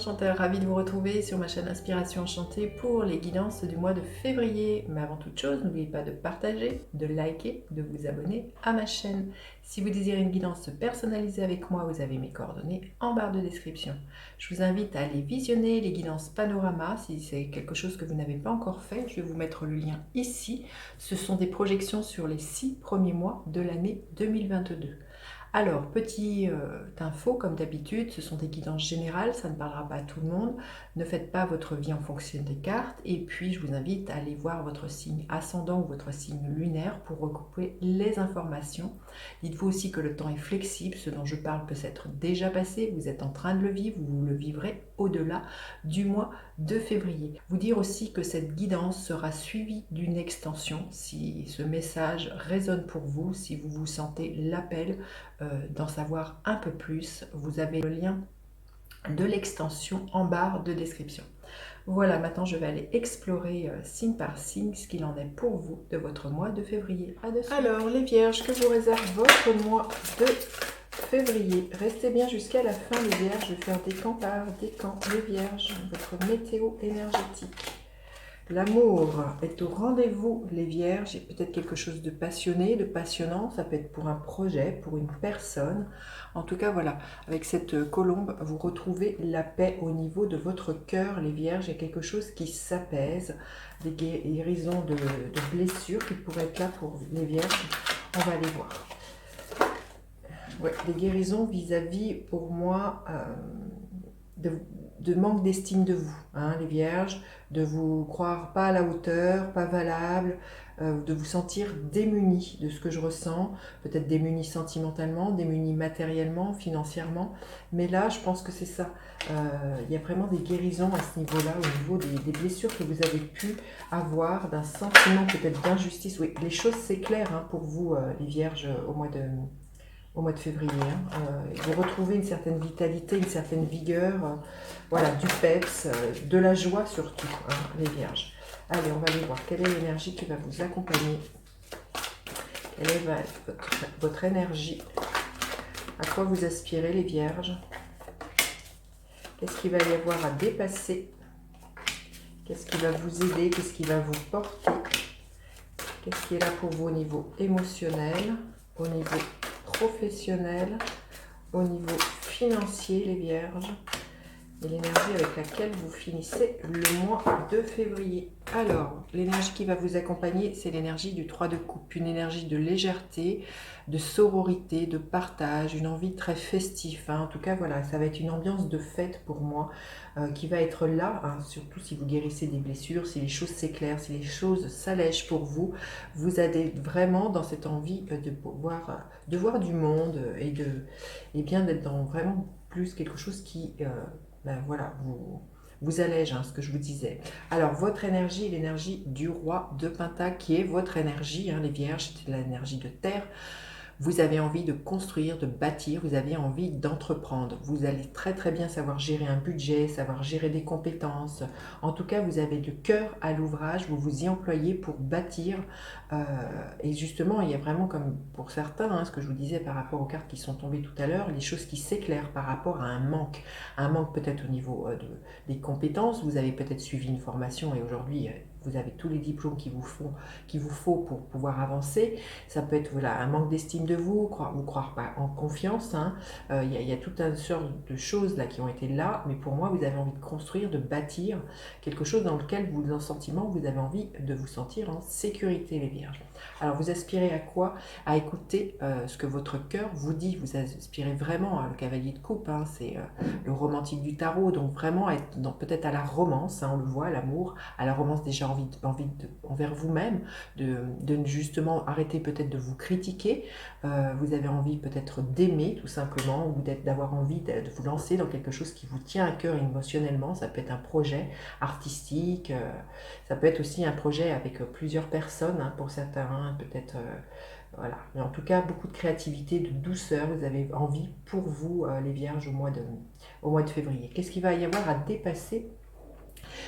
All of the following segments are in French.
Chantal, ravie de vous retrouver sur ma chaîne Inspiration Enchantée pour les guidances du mois de février. Mais avant toute chose, n'oubliez pas de partager, de liker, de vous abonner à ma chaîne. Si vous désirez une guidance personnalisée avec moi, vous avez mes coordonnées en barre de description. Je vous invite à aller visionner les guidances panorama si c'est quelque chose que vous n'avez pas encore fait. Je vais vous mettre le lien ici. Ce sont des projections sur les 6 premiers mois de l'année 2022. Alors, petite info, comme d'habitude, ce sont des guidances générales, ça ne parlera pas à tout le monde. Ne faites pas votre vie en fonction des cartes. Et puis, je vous invite à aller voir votre signe ascendant ou votre signe lunaire pour regrouper les informations. Dites-vous aussi que le temps est flexible, ce dont je parle peut s'être déjà passé, vous êtes en train de le vivre, vous le vivrez au-delà du mois de février. Vous dire aussi que cette guidance sera suivie d'une extension si ce message résonne pour vous, si vous vous sentez l'appel d'en savoir un peu plus, vous avez le lien de l'extension en barre de description. Voilà, maintenant je vais aller explorer signe par signe ce qu'il en est pour vous de votre mois de février. Alors les vierges, que vous réserve votre mois de février? Restez bien jusqu'à la fin les vierges, je vais faire des camps par des camps. Les vierges, votre météo énergétique. L'amour est au rendez-vous, les vierges, et peut-être quelque chose de passionné, de passionnant, ça peut être pour un projet, pour une personne. En tout cas, voilà, avec cette colombe, vous retrouvez la paix au niveau de votre cœur, les vierges. Il y a quelque chose qui s'apaise, des guérisons de blessures qui pourraient être là pour les vierges. On va aller voir. Ouais, des guérisons vis-à-vis, pour moi, de manque d'estime de vous, hein, les vierges, de vous croire pas à la hauteur, pas valable, de vous sentir démunis de ce que je ressens, peut-être démunis sentimentalement, démunis matériellement, financièrement, mais là je pense que c'est ça, il y a vraiment des guérisons à ce niveau-là, au niveau des blessures que vous avez pu avoir, d'un sentiment peut-être d'injustice. Oui, les choses s'éclairent hein, pour vous les vierges au mois de février. Vous retrouvez une certaine vitalité, une certaine vigueur, voilà, du peps, de la joie surtout, hein, les vierges. Allez, on va aller voir quelle est l'énergie qui va vous accompagner. Quelle est votre énergie? À quoi vous aspirez, les vierges? Qu'est-ce qu'il va y avoir à dépasser? Qu'est-ce qui va vous aider? Qu'est-ce qui va vous porter? Qu'est-ce qui est là pour vous au niveau émotionnel, au niveau professionnel, au niveau financier, les vierges, et l'énergie avec laquelle vous finissez le mois de février. Alors, l'énergie qui va vous accompagner, c'est l'énergie du 3 de coupe, une énergie de légèreté, de sororité, de partage, une envie très festive. Hein. En tout cas, voilà, ça va être une ambiance de fête pour moi qui va être là, hein, surtout si vous guérissez des blessures, si les choses s'éclairent, si les choses s'allègent pour vous. Vous êtes vraiment dans cette envie de voir du monde et bien d'être dans vraiment plus quelque chose qui voilà, vous allège, hein, ce que je vous disais. Alors, votre énergie, l'énergie du roi de Pentacle, qui est votre énergie, hein, les vierges, c'est l'énergie de terre. Vous avez envie de construire, de bâtir, vous avez envie d'entreprendre. Vous allez très très bien savoir gérer un budget, savoir gérer des compétences. En tout cas, vous avez le cœur à l'ouvrage, vous vous y employez pour bâtir. Et justement, il y a vraiment, comme pour certains, hein, ce que je vous disais par rapport aux cartes qui sont tombées tout à l'heure, les choses qui s'éclairent par rapport à un manque. Un manque peut-être au niveau des compétences. Vous avez peut-être suivi une formation et aujourd'hui, vous avez tous les diplômes qu'il vous faut pour pouvoir avancer. Ça peut être voilà, un manque d'estime de vous croire pas en confiance. Hein. Y a toute une sorte de choses là qui ont été là, mais pour moi, vous avez envie de construire, de bâtir quelque chose dans lequel vous, en sentiment, vous avez envie de vous sentir en sécurité, les vierges. Alors, vous aspirez à quoi? À écouter ce que votre cœur vous dit. Vous aspirez vraiment, le cavalier de coupe, hein, c'est le romantique du tarot, donc vraiment être peut-être à la romance, hein, on le voit, l'amour, à la romance déjà envers vous-même, de justement arrêter peut-être de vous critiquer, vous avez envie peut-être d'aimer tout simplement, ou d'avoir envie de vous lancer dans quelque chose qui vous tient à cœur émotionnellement. Ça peut être un projet artistique, ça peut être aussi un projet avec plusieurs personnes, hein, pour certains, hein, peut-être voilà. Mais en tout cas, beaucoup de créativité, de douceur, vous avez envie pour vous, les vierges, au mois de février. Qu'est-ce qu'il va y avoir à dépasser?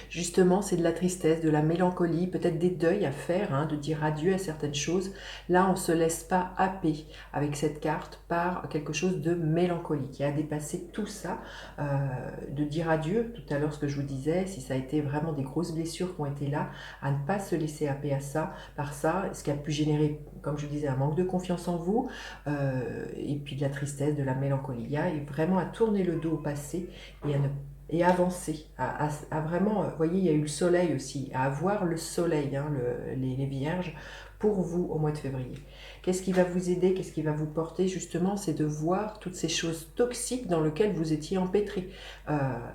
Justement, c'est de la tristesse, de la mélancolie, peut-être des deuils à faire, hein, de dire adieu à certaines choses. Là, on ne se laisse pas happer avec cette carte par quelque chose de mélancolique qui a dépassé tout ça, de dire adieu. Tout à l'heure, ce que je vous disais, si ça a été vraiment des grosses blessures qui ont été là, à ne pas se laisser happer à ça, par ça, ce qui a pu générer, comme je vous disais, un manque de confiance en vous, et puis de la tristesse, de la mélancolie. Il y a vraiment à tourner le dos au passé et à ne et avancer, à vraiment, vous voyez, il y a eu le soleil aussi, à avoir le soleil, hein, les vierges, pour vous au mois de février. Qu'est-ce qui va vous aider, qu'est-ce qui va vous porter justement, c'est de voir toutes ces choses toxiques dans lesquelles vous étiez empêtré.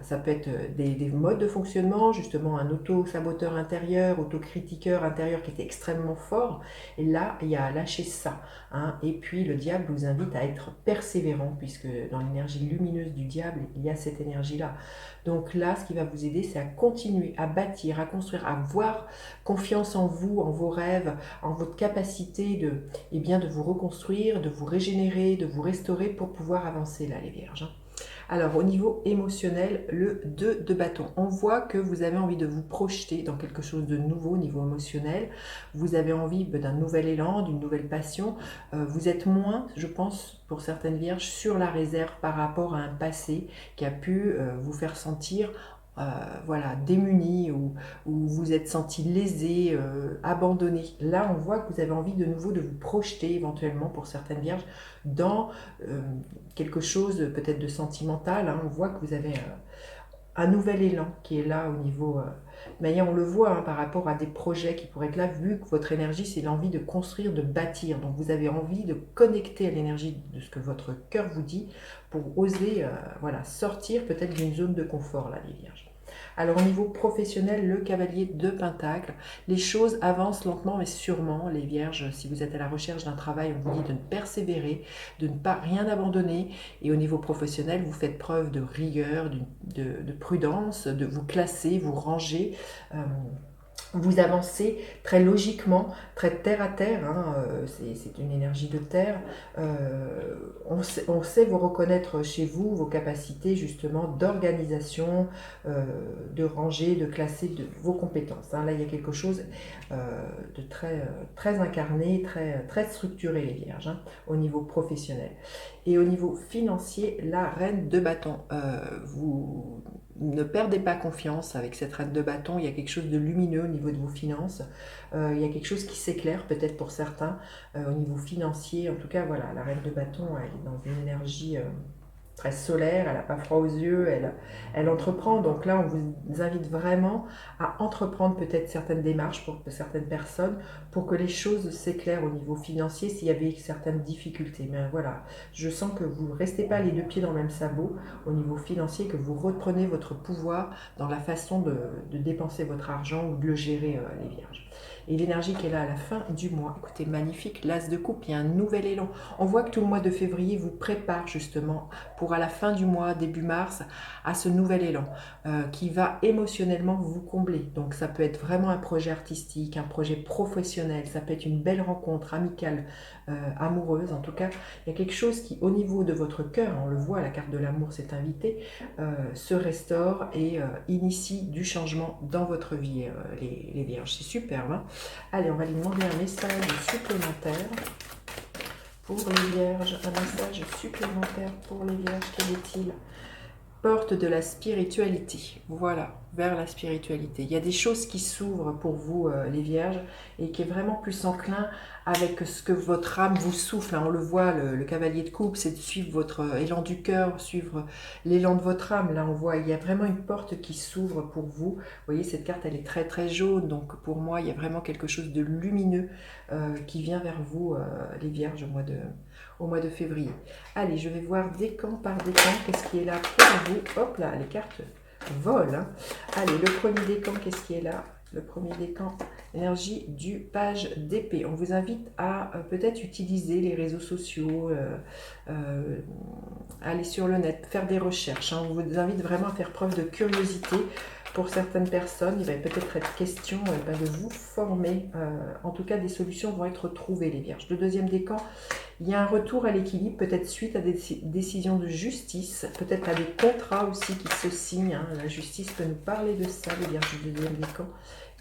Ça peut être des modes de fonctionnement, justement un auto-saboteur intérieur, autocritiqueur intérieur qui était extrêmement fort, et là, il y a à lâcher ça. Hein. Et puis le diable vous invite à être persévérant, puisque dans l'énergie lumineuse du diable, il y a cette énergie-là. Donc là, ce qui va vous aider, c'est à continuer, à bâtir, à construire, à avoir confiance en vous, en vos rêves, en votre capacité de vous reconstruire, de vous régénérer, de vous restaurer pour pouvoir avancer là, les vierges. Alors, au niveau émotionnel, le 2 de bâton. On voit que vous avez envie de vous projeter dans quelque chose de nouveau au niveau émotionnel. Vous avez envie d'un nouvel élan, d'une nouvelle passion. Vous êtes moins, je pense, pour certaines vierges, sur la réserve par rapport à un passé qui a pu vous faire sentir voilà, démunis ou vous êtes senti lésé, abandonné. Là, on voit que vous avez envie de nouveau de vous projeter éventuellement pour certaines vierges dans quelque chose peut-être de sentimental. Hein. On voit que vous avez un nouvel élan qui est là au niveau... mais on le voit hein, par rapport à des projets qui pourraient être là, vu que votre énergie, c'est l'envie de construire, de bâtir. Donc vous avez envie de connecter à l'énergie de ce que votre cœur vous dit pour oser voilà, sortir peut-être d'une zone de confort, là, les vierges. Alors au niveau professionnel, le cavalier de Pentacle, les choses avancent lentement mais sûrement, les vierges. Si vous êtes à la recherche d'un travail, on vous dit de ne persévérer, de ne pas rien abandonner. Et au niveau professionnel, vous faites preuve de rigueur, de prudence, de vous classer, vous ranger. Vous avancez très logiquement, très terre à terre, hein, c'est une énergie de terre. On sait vous reconnaître chez vous, vos capacités justement d'organisation, de ranger, de classer vos compétences. Hein. Là, il y a quelque chose de très incarné, très structuré, les vierges, hein, au niveau professionnel. Et au niveau financier, la reine de bâton, vous ne perdez pas confiance avec cette reine de bâton, il y a quelque chose de lumineux au niveau de vos finances, il y a quelque chose qui s'éclaire peut-être pour certains au niveau financier. En tout cas, voilà, la reine de bâton, elle est dans une énergie très solaire, elle n'a pas froid aux yeux, elle entreprend. Donc là, on vous invite vraiment à entreprendre peut-être certaines démarches pour certaines personnes pour que les choses s'éclairent au niveau financier s'il y avait certaines difficultés. Mais voilà, je sens que vous ne restez pas les deux pieds dans le même sabot au niveau financier, que vous reprenez votre pouvoir dans la façon de dépenser votre argent ou de le gérer, les vierges. Et l'énergie qui est là à la fin du mois, écoutez, magnifique, l'as de coupe, il y a un nouvel élan. On voit que tout le mois de février vous prépare justement pour à la fin du mois, début mars, à ce nouvel élan qui va émotionnellement vous combler. Donc ça peut être vraiment un projet artistique, un projet professionnel, ça peut être une belle rencontre amicale, amoureuse. En tout cas, il y a quelque chose qui, au niveau de votre cœur, on le voit, la carte de l'amour s'est invitée, se restaure et initie du changement dans votre vie, les vierges. C'est superbe. Hein. Allez, on va lui demander un message supplémentaire pour les vierges. Un message supplémentaire pour les vierges. Quel est-il ? Porte de la spiritualité. Voilà, vers la spiritualité. Il y a des choses qui s'ouvrent pour vous, les vierges, et qui est vraiment plus enclin avec ce que votre âme vous souffle. Hein. On le voit, le cavalier de coupe, c'est de suivre votre élan du cœur, suivre l'élan de votre âme. Là, on voit, il y a vraiment une porte qui s'ouvre pour vous. Vous voyez, cette carte, elle est très très jaune, donc pour moi, il y a vraiment quelque chose de lumineux qui vient vers vous, les vierges, au mois de février. Allez, je vais voir décan par décan, qu'est-ce qui est là pour vous. Hop là, les cartes volent. Hein. Allez, le premier décan, qu'est-ce qui est là? Le premier décan, énergie du page d'épée. On vous invite à peut-être utiliser les réseaux sociaux, aller sur le net, faire des recherches. Hein. On vous invite vraiment à faire preuve de curiosité Pour certaines personnes, il va peut-être être question de vous former. En tout cas, des solutions vont être trouvées, les Vierges. Le deuxième décan, il y a un retour à l'équilibre, peut-être suite à des décisions de justice, peut-être à des contrats aussi qui se signent. Hein. La justice peut nous parler de ça, les Vierges du deuxième décan.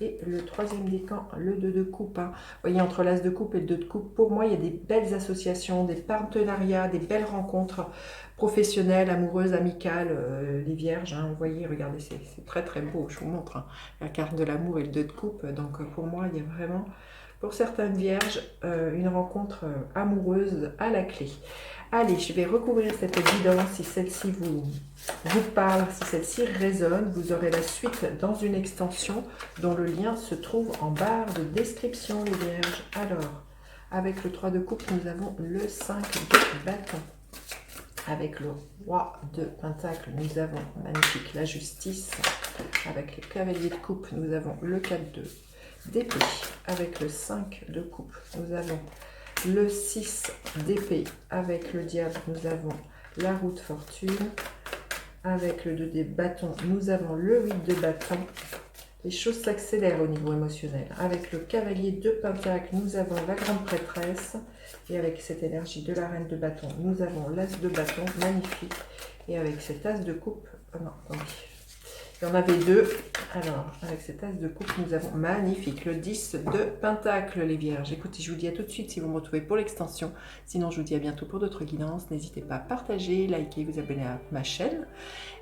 Et le troisième décan, le 2 de coupe. Hein. Vous voyez, entre l'as de coupe et le 2 de coupe, pour moi, il y a des belles associations, des partenariats, des belles rencontres professionnelles, amoureuses, amicales, les Vierges. Hein. Vous voyez, regardez, c'est très très beau, je vous montre. Hein. La carte de l'amour et le 2 de coupe. Donc pour moi, il y a vraiment, pour certaines Vierges, une rencontre amoureuse à la clé. Allez, je vais recouvrir cette guidance. Si celle-ci vous parle, si celle-ci résonne, vous aurez la suite dans une extension dont le lien se trouve en barre de description, les Vierges. Alors, avec le 3 de coupe, nous avons le 5 de bâton. Avec le roi de pentacle, nous avons, magnifique, la justice. Avec le cavalier de coupe, nous avons le 4 d'épée. Avec le 5 de coupe, nous avons le 6 d'épée. Avec le diable, nous avons la roue de fortune. Avec le 2 des bâtons, nous avons le 8 de bâton. Les choses s'accélèrent au niveau émotionnel. Avec le cavalier de pentacle, nous avons la grande prêtresse. Et avec cette énergie de la reine de bâton, nous avons l'as de bâton, magnifique. Et avec cet as de coupe, oh non, attendez. Il y en avait deux. Alors, avec cet as de coupe, nous avons magnifique le 10 de pentacle, les Vierges. Écoutez, je vous dis à tout de suite si vous me retrouvez pour l'extension. Sinon, je vous dis à bientôt pour d'autres guidances. N'hésitez pas à partager, liker, vous abonner à ma chaîne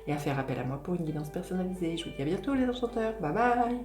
et à faire appel à moi pour une guidance personnalisée. Je vous dis à bientôt, les enchanteurs. Bye bye!